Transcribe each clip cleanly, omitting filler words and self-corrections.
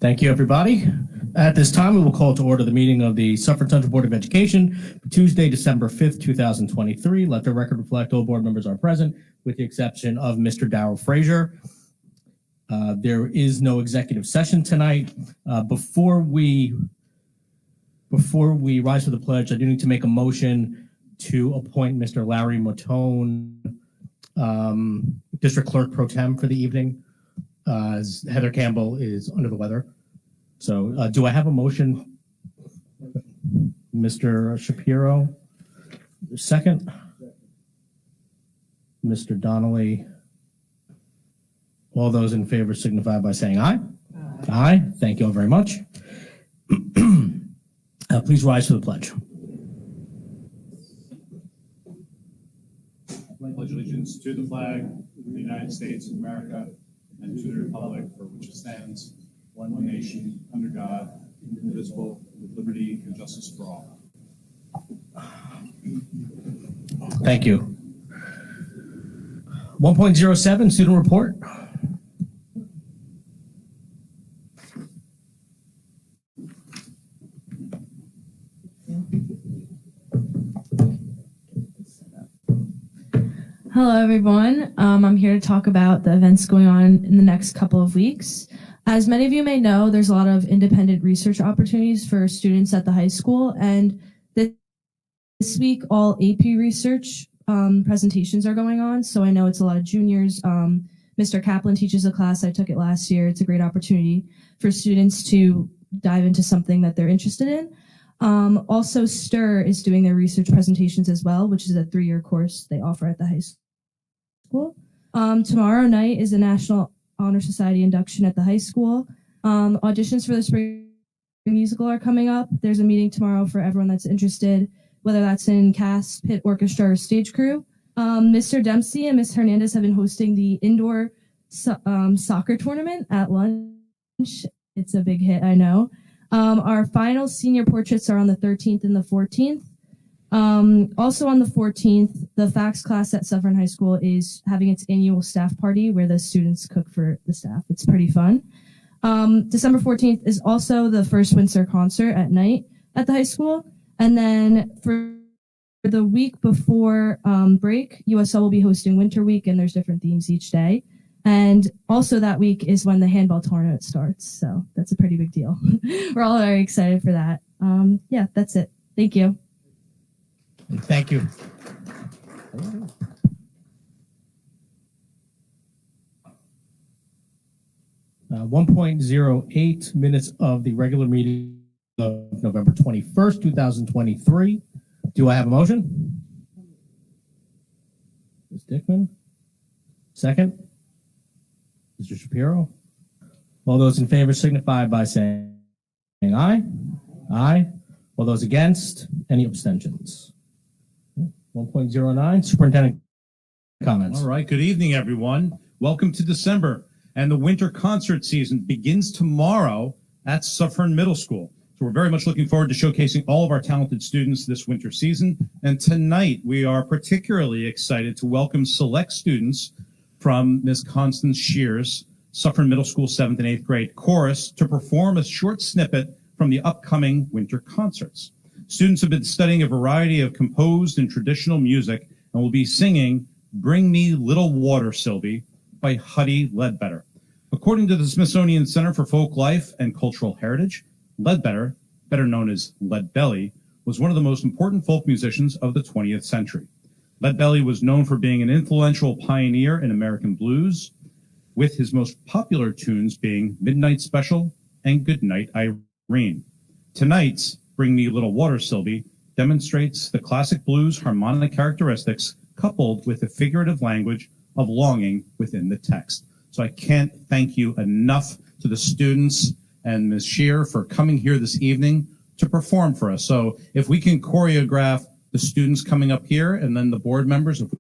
Thank you, everybody. At this time, we will call to order the meeting of the Suffern Central Board of Education for Tuesday, December 5th, 2023. Let the record reflect all board members are present, with the exception of Mr. Darrell Frazier. There is no executive session tonight. Before we rise to the pledge, I do need to make a motion to appoint Mr. Larry Matone, District Clerk Pro Tem for the evening, as Heather Campbell is under the weather. So do I have a motion? Mr. Shapiro, second. Mr. Donnelly. All those in favor signify by saying aye. Aye. Aye. Thank you all very much. Please rise to the pledge. I pledge allegiance to the flag of the United States of America and to the republic for which it stands, one nation, under God, indivisible, with liberty and justice for all. Thank you. 1.07 student report. Hello, everyone. I'm here to talk about the events going on in the next couple of weeks. As many of you may know, there's a lot of independent research opportunities for students at the high school, and this week all AP research presentations are going on, so I know it's a lot of juniors. Mr. Kaplan teaches a class. I took it last year. It's a great opportunity for students to dive into something that they're interested in. Also, STIR is doing their research presentations as well, which is a 3-year course they offer at the high school. Tomorrow night is the National Honor Society induction at the high school. Auditions for the spring musical are coming up. There's a meeting tomorrow for everyone that's interested, whether that's in cast, pit, orchestra, or stage crew. Mr. Dempsey and Ms. Hernandez have been hosting the indoor soccer tournament at lunch. It's a big hit, I know. Our final senior portraits are on the 13th and the 14th. Also on the 14th, the FACS class at Suffern High School is having its annual staff party where the students cook for the staff. It's pretty fun. December 14th is also the first Windsor concert at night at the high school. And then for the week before break, USL will be hosting Winter Week, and there's different themes each day. And also that week is when the handball tournament starts. So that's a pretty big deal. We're all very excited for that. Yeah, that's it. Thank you. Thank you. Uh, 1.08 minutes of the regular meeting of November 21st, 2023. Do I have a motion? Ms. Dickman. Second. Mr. Shapiro. All those in favor signify by saying aye. Aye. All those against? Any abstentions? 1.09, superintendent comments. All right, good evening, everyone. Welcome to December, and the winter concert season begins tomorrow at Suffern Middle School. So we're very much looking forward to showcasing all of our talented students this winter season. And tonight, we are particularly excited to welcome select students from Ms. Constance Shears, Suffern Middle School 7th and 8th grade chorus, to perform a short snippet from the upcoming winter concerts. Students have been studying a variety of composed and traditional music and will be singing Bring Me Little Water, Sylvie by Huddie Ledbetter. According to the Smithsonian Center for Folk Life and Cultural Heritage, Ledbetter, better known as Leadbelly, was one of the most important folk musicians of the 20th century. Leadbelly was known for being an influential pioneer in American blues, with his most popular tunes being Midnight Special and Goodnight Irene. Tonight's Bring Me Little Water, Sylvie demonstrates the classic blues harmonic characteristics coupled with the figurative language of longing within the text. So I can't thank you enough to the students and Ms. Shear for coming here this evening to perform for us. So if we can choreograph the students coming up here and then the board members, if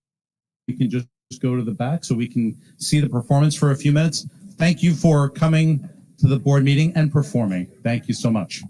we can just go to the back so we can see the performance for a few minutes. Thank you for coming to the board meeting and performing. Thank you so much.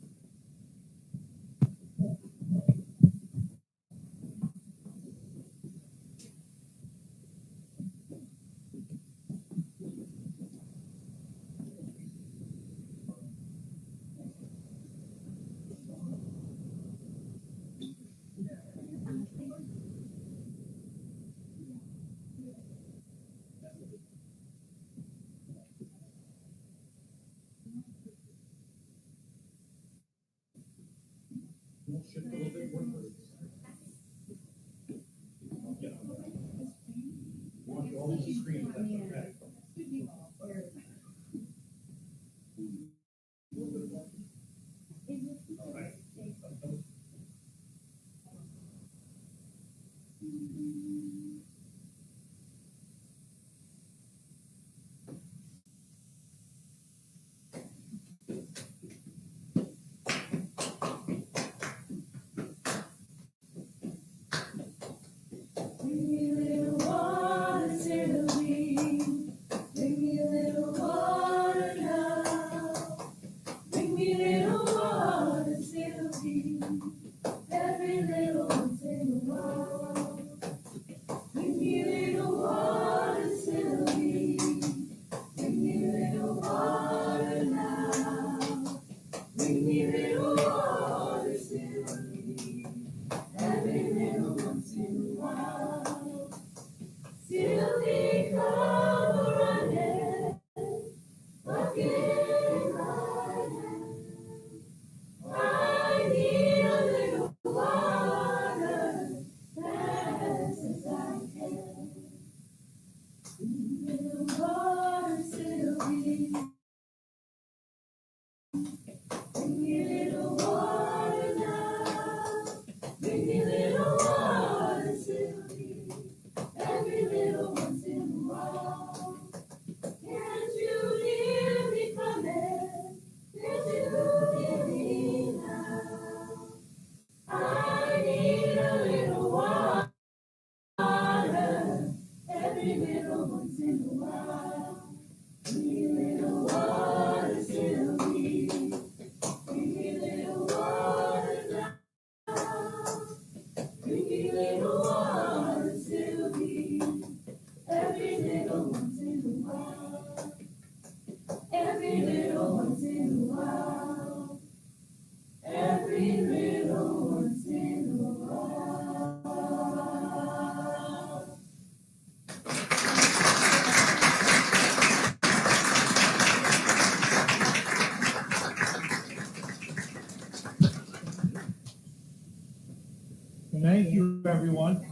Thank you, everyone.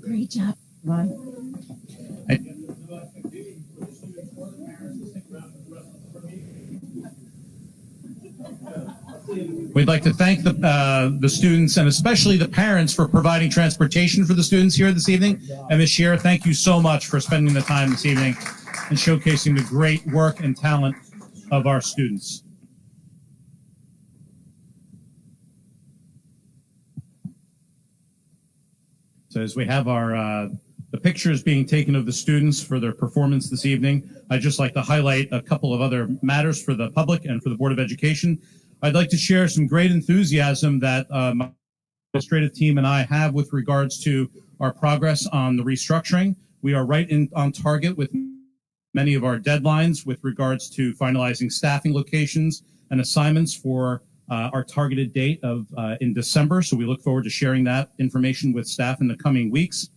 Great job, Ron. We'd like to thank the students and especially the parents for providing transportation for the students here this evening. And Ms. Scheer, thank you so much for spending the time this evening and showcasing the great work and talent of our students. So as we have our the pictures being taken of the students for their performance this evening, I'd just like to highlight a couple of other matters for the public and for the Board of Education. I'd like to share some great enthusiasm that my administrative team and I have with regards to our progress on the restructuring. We are right on target with many of our deadlines with regards to finalizing staffing locations and assignments for our targeted date of in December. So we look forward to sharing that information with staff in the coming weeks.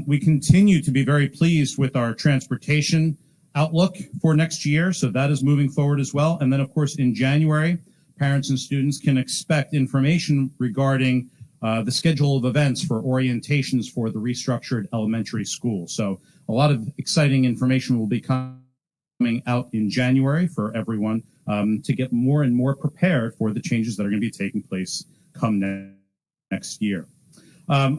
We continue to be very pleased with our transportation outlook for next year. So that is moving forward as well. And then, of course, in January, parents and students can expect information regarding the schedule of events for orientations for the restructured elementary school. So a lot of exciting information will be coming out in January for everyone to get more and more prepared for the changes that are going to be taking place come next year.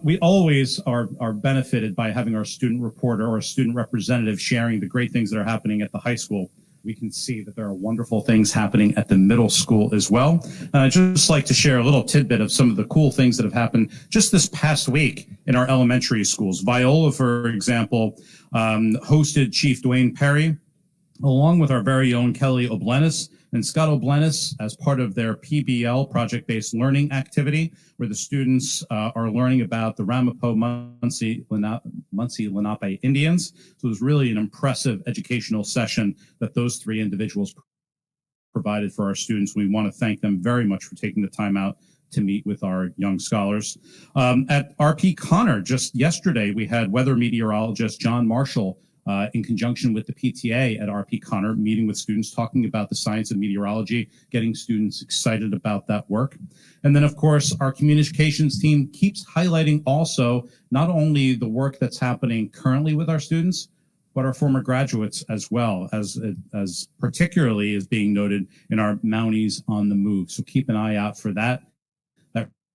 We always are benefited by having our student reporter or a student representative sharing the great things that are happening at the high school. We can see that there are wonderful things happening at the middle school as well. I'd just like to share a little tidbit of some of the cool things that have happened just this past week in our elementary schools. Viola, for example, hosted Chief Dwayne Perry, along with our very own Kelly Oblenis and Scott Oblenis as part of their PBL, project-based learning activity, where the students are learning about the Ramapo-Muncie Lenape Indians. So it was really an impressive educational session that those three individuals provided for our students. We want to thank them very much for taking the time out to meet with our young scholars. At RP Connor, just yesterday, we had weather meteorologist John Marshall in conjunction with the PTA at RP Connor, meeting with students, talking about the science of meteorology, getting students excited about that work. And then, of course, our communications team keeps highlighting also not only the work that's happening currently with our students, but our former graduates as well, as particularly is being noted in our Mounties on the Move. So keep an eye out for that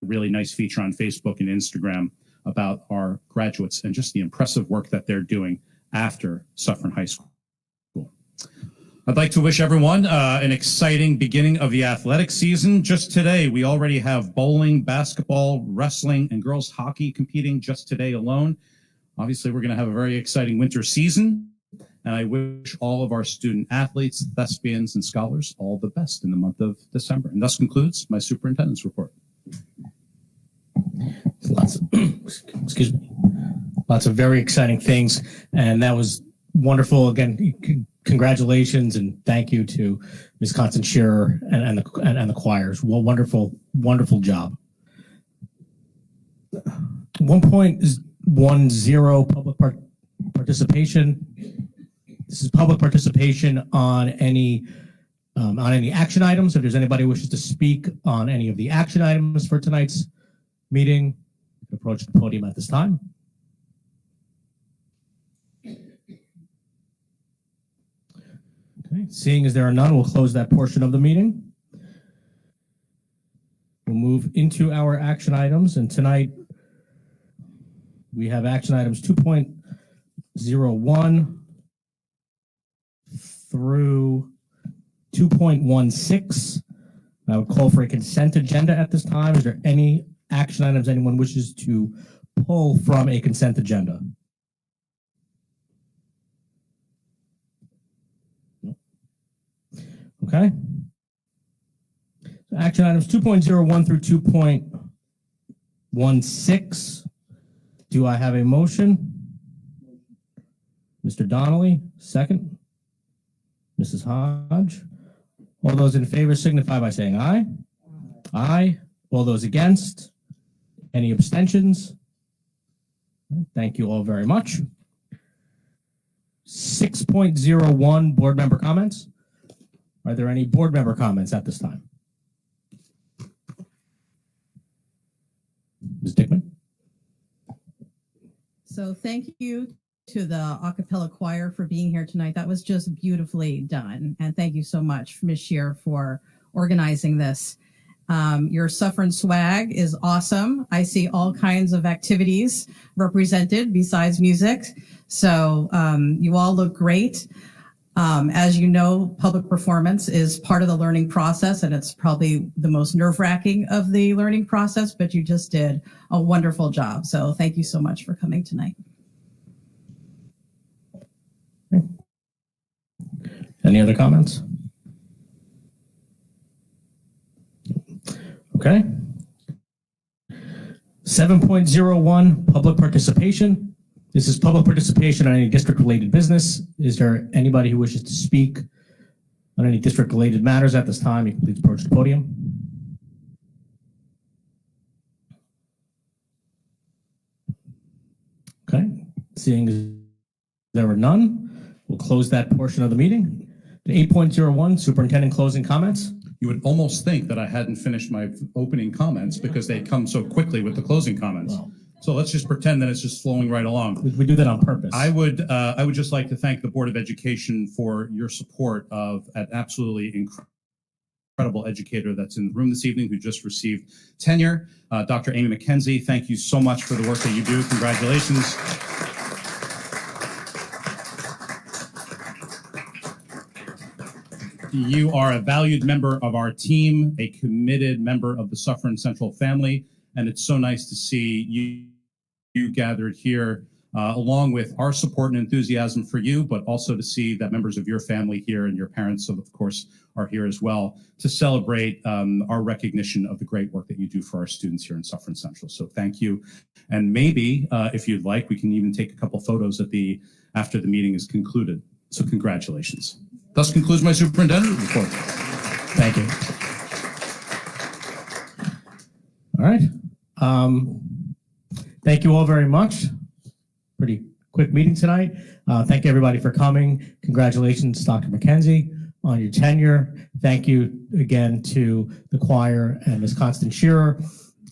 really nice feature on Facebook and Instagram about our graduates and just the impressive work that they're doing after Suffern High School. I'd like to wish everyone an exciting beginning of the athletic season. Just today, we already have bowling, basketball, wrestling, and girls hockey competing just today alone. Obviously, we're going to have a very exciting winter season, and I wish all of our student athletes, thespians, and scholars all the best in the month of December. And thus concludes my superintendent's report. Lots of very exciting things, and that was wonderful. Again, congratulations and thank you to Ms. Constance Shearer and the choirs. Well, wonderful job. 1.10 public participation. This is public participation on any action items. If there's anybody who wishes to speak on any of the action items for tonight's meeting, you can approach the podium at this time. Okay, seeing as there are none, we'll close that portion of the meeting. We'll move into our action items, and tonight we have action items 2.01 through 2.16. I would call for a consent agenda at this time. Is there any action items anyone wishes to pull from a consent agenda? Okay. So action items 2.01 through 2.16. Do I have a motion? Mr. Donnelly, second. Mrs. Hodge. All those in favor signify by saying aye. Aye. All those against? Any abstentions? Thank you all very much. 6.01 board member comments. Are there any board member comments at this time? Ms. Dickman? So thank you to the a cappella choir for being here tonight. That was just beautifully done. And thank you so much, Ms. Shear, for organizing this. Your Suffern swag is awesome. I see all kinds of activities represented besides music. So you all look great. As you know, public performance is part of the learning process, and it's probably the most nerve-wracking of the learning process, but you just did a wonderful job. So thank you so much for coming tonight. Any other comments? Okay. 7.01 public participation. This is public participation on any district-related business. Is there anybody who wishes to speak on any district-related matters at this time? You can please approach the podium. Okay. Seeing as there are none, we'll close that portion of the meeting. 8.01, superintendent closing comments. You would almost think that I hadn't finished my opening comments because they come so quickly with the closing comments. Well, so let's just pretend that it's just flowing right along. we do that on purpose. I would just like to thank the Board of Education for your support of an absolutely incredible educator that's in the room this evening who just received tenure. Dr. Amy McKenzie, thank you so much for the work that you do. Congratulations. You are a valued member of our team, a committed member of the Suffern Central family, and it's so nice to see you gathered here along with our support and enthusiasm for you, but also to see that members of your family here and your parents, of course, are here as well to celebrate our recognition of the great work that you do for our students here in Suffern Central. So thank you. And maybe, if you'd like, we can even take a couple photos after the meeting is concluded. So congratulations. Thus concludes my superintendent report. Thank you. All right. Thank you all very much. Pretty quick meeting tonight. Thank you, everybody, for coming. Congratulations, Dr. McKenzie, on your tenure. Thank you again to the choir and Ms. Constance Shearer.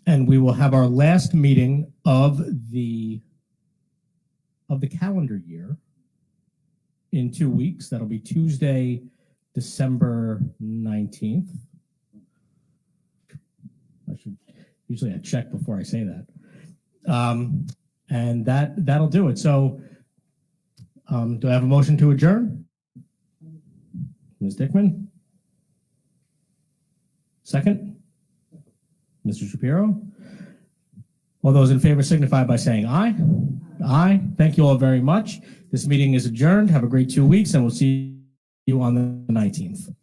And we will have our last meeting of the calendar year in 2 weeks. That'll be Tuesday, December 19th. Usually I check before I say that. And that'll do it. So do I have a motion to adjourn? Ms. Dickman? Second? Mr. Shapiro? All those in favor signify by saying aye. Aye. Thank you all very much. This meeting is adjourned. Have a great 2 weeks, and we'll see you on the 19th.